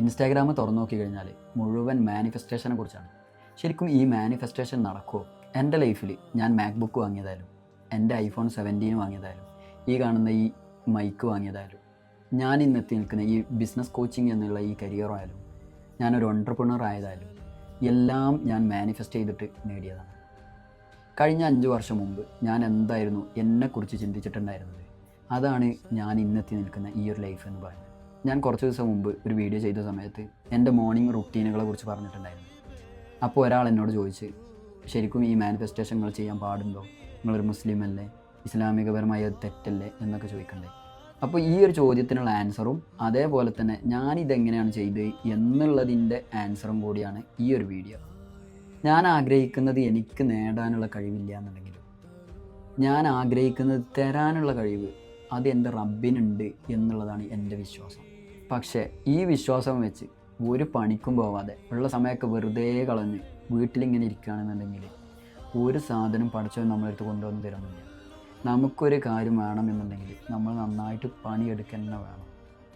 Instagram തുറന്നു നോക്കി കഴിഞ്ഞാൽ മുഴുവൻ മാനിഫെസ്റ്റേഷനെ കുറിച്ചാണ്. ശരിക്കും ഈ മാനിഫെസ്റ്റേഷൻ നടക്കുമോ? എൻ്റെ ലൈഫിൽ ഞാൻ മാക്ബുക്ക് വാങ്ങിയതായാലും, എൻ്റെ ഐഫോൺ 17 വാങ്ങിയതായാലും, ഈ കാണുന്ന ഈ മൈക്ക് വാങ്ങിയതായാലും, ഞാൻ ഇന്നെത്തി നിൽക്കുന്ന ഈ ബിസിനസ് കോച്ചിങ് എന്നുള്ള ഈ കരിയറായാലും, ഞാനൊരു എൻ്റർപ്രണർ ആയതായാലും എല്ലാം ഞാൻ മാനിഫെസ്റ്റ് ചെയ്തിട്ട് നേടിയതാണ്. കഴിഞ്ഞ 5 വർഷം മുമ്പ് ഞാൻ എന്തായിരുന്നു എന്നെക്കുറിച്ച് ചിന്തിച്ചിട്ടുണ്ടായിരുന്നത്, അതാണ് ഞാൻ ഇന്നെത്തി നിൽക്കുന്ന ഈ ഒരു ലൈഫ് എന്ന് പറയുന്നത്. ഞാൻ കുറച്ച് ദിവസം മുമ്പ് ഒരു വീഡിയോ ചെയ്ത സമയത്ത് എൻ്റെ മോർണിംഗ് റുട്ടീനുകളെ കുറിച്ച് പറഞ്ഞിട്ടുണ്ടായിരുന്നു. അപ്പോൾ ഒരാൾ എന്നോട് ചോദിച്ച്, ശരിക്കും ഈ മാനിഫെസ്റ്റേഷനുകൾ ചെയ്യാൻ പാടുണ്ടോ? നിങ്ങളൊരു മുസ്ലിം അല്ലേ? ഇസ്ലാമികപരമായ തെറ്റല്ലേ എന്നൊക്കെ ചോദിക്കണ്ടേ. അപ്പോൾ ഈ ഒരു ചോദ്യത്തിനുള്ള ആൻസറും അതേപോലെ തന്നെ ഞാനിതെങ്ങനെയാണ് ചെയ്തത് എന്നുള്ളതിൻ്റെ ആൻസറും കൂടിയാണ് ഈ ഒരു വീഡിയോ. ഞാൻ ആഗ്രഹിക്കുന്നത് എനിക്ക് നേടാനുള്ള കഴിവില്ല എന്നുണ്ടെങ്കിലും, ഞാൻ ആഗ്രഹിക്കുന്നത് തരാനുള്ള കഴിവ് അത് എൻ്റെ റബ്ബിനുണ്ട് എന്നുള്ളതാണ് എൻ്റെ വിശ്വാസം. പക്ഷേ ഈ വിശ്വാസം വെച്ച് ഒരു പണിക്കും പോവാതെ ഉള്ള സമയമൊക്കെ വെറുതെ കളഞ്ഞ് വീട്ടിലിങ്ങനെ ഇരിക്കുകയാണെന്നുണ്ടെങ്കിൽ ഒരു സാധനം പഠിച്ചവൻ നമ്മളെടുത്ത് കൊണ്ടുവന്ന് തരുന്നില്ല. നമുക്കൊരു കാര്യം വേണമെന്നുണ്ടെങ്കിൽ നമ്മൾ നന്നായിട്ട് പണിയെടുക്കുക തന്നെ വേണം.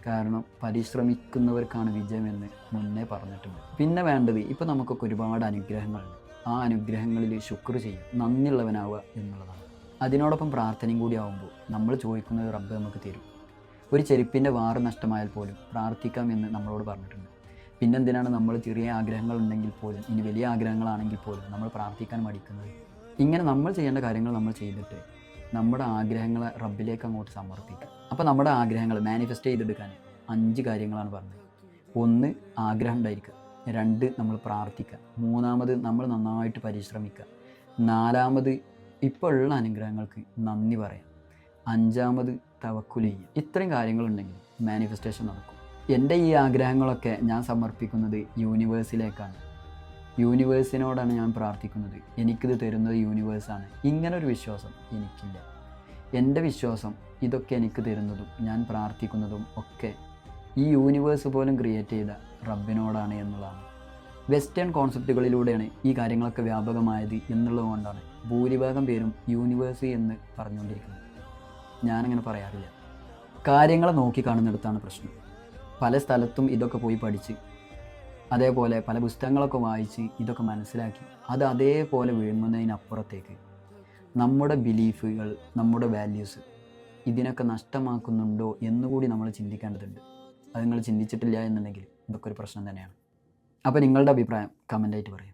കാരണം പരിശ്രമിക്കുന്നവർക്കാണ് വിജയമെന്ന് മുന്നേ പറഞ്ഞിട്ടുണ്ട്. പിന്നെ വേണ്ടത്, ഇപ്പോൾ നമുക്കൊക്കെ ഒരുപാട് അനുഗ്രഹങ്ങളുണ്ട്. ആ അനുഗ്രഹങ്ങളിൽ ശുക്ർ ചെയ്യുക, നന്ദിയുള്ളവനാവുക എന്നുള്ളതാണ്. അതിനോടൊപ്പം പ്രാർത്ഥനയും കൂടി ആകുമ്പോൾ നമ്മൾ ചോദിക്കുന്നത് റബ്ബ് നമുക്ക് തരും. ഒരു ചെരുപ്പിൻ്റെ വാറ് നഷ്ടമായാൽ പോലും പ്രാർത്ഥിക്കാമെന്ന് നമ്മളോട് പറഞ്ഞിട്ടുണ്ട്. പിന്നെന്തിനാണ് നമ്മൾ ചെറിയ ആഗ്രഹങ്ങളുണ്ടെങ്കിൽ പോലും, ഇനി വലിയ ആഗ്രഹങ്ങളാണെങ്കിൽ പോലും നമ്മൾ പ്രാർത്ഥിക്കാൻ മടിക്കുന്നത്? ഇങ്ങനെ നമ്മൾ ചെയ്യേണ്ട കാര്യങ്ങൾ നമ്മൾ ചെയ്തിട്ട് നമ്മുടെ ആഗ്രഹങ്ങളെ റബ്ബിലേക്ക് അങ്ങോട്ട് സമർപ്പിക്കുക. അപ്പോൾ നമ്മുടെ ആഗ്രഹങ്ങൾ മാനിഫെസ്റ്റ് ചെയ്തെടുക്കാൻ 5 കാര്യങ്ങളാണ് പറഞ്ഞത്. 1, ആഗ്രഹം ഉണ്ടായിരിക്കുക. 2, നമ്മൾ പ്രാർത്ഥിക്കുക. 3, നമ്മൾ നന്നായിട്ട് പരിശ്രമിക്കുക. 4, ഇപ്പോൾ ഉള്ള അനുഗ്രഹങ്ങൾക്ക് നന്ദി പറയാം. 5, തവക്കുൽ ചെയ്യുക. ഇത്രയും കാര്യങ്ങളുണ്ടെങ്കിൽ മാനിഫെസ്റ്റേഷൻ നടക്കും. എൻ്റെ ഈ ആഗ്രഹങ്ങളൊക്കെ ഞാൻ സമർപ്പിക്കുന്നത് യൂണിവേഴ്സിലേക്കാണ്. യൂണിവേഴ്സിനോടാണ് ഞാൻ പ്രാർത്ഥിക്കുന്നത്. എനിക്കിത് തരുന്നത് യൂണിവേഴ്സാണ്. ഇങ്ങനൊരു വിശ്വാസം എനിക്കില്ല. എൻ്റെ വിശ്വാസം ഇതൊക്കെ എനിക്ക് തരുന്നതും ഞാൻ പ്രാർത്ഥിക്കുന്നതും ഒക്കെ ഈ യൂണിവേഴ്സ് പോലും ക്രിയേറ്റ് ചെയ്ത റബ്ബിനോടാണ് എന്നുള്ളതാണ്. വെസ്റ്റേൺ കോൺസെപ്റ്റുകളിലൂടെയാണ് ഈ കാര്യങ്ങളൊക്കെ വ്യാപകമായത് എന്നുള്ളതുകൊണ്ടാണ് ഭൂരിഭാഗം പേരും യൂണിവേഴ്സ് എന്ന് പറഞ്ഞുകൊണ്ടിരിക്കുന്നത്. ഞാനങ്ങനെ പറയാറില്ല. കാര്യങ്ങളെ നോക്കിക്കാണുന്നിടത്താണ് പ്രശ്നം. പല സ്ഥലത്തും ഇതൊക്കെ പോയി പഠിച്ച്, അതേപോലെ പല പുസ്തകങ്ങളൊക്കെ വായിച്ച് ഇതൊക്കെ മനസ്സിലാക്കി അത് അതേപോലെ വിഴുങ്ങുന്നതിനപ്പുറത്തേക്ക് നമ്മുടെ ബിലീഫുകൾ, നമ്മുടെ വാല്യൂസ് ഇതിനൊക്കെ നഷ്ടമാക്കുന്നുണ്ടോ എന്നുകൂടി നമ്മൾ ചിന്തിക്കേണ്ടതുണ്ട്. അത് നിങ്ങൾ ചിന്തിച്ചിട്ടില്ല എന്നുണ്ടെങ്കിൽ ഇതൊക്കെ ഒരു പ്രശ്നം തന്നെയാണ്. അപ്പോൾ നിങ്ങളുടെ അഭിപ്രായം കമൻ്റായിട്ട് പറയും.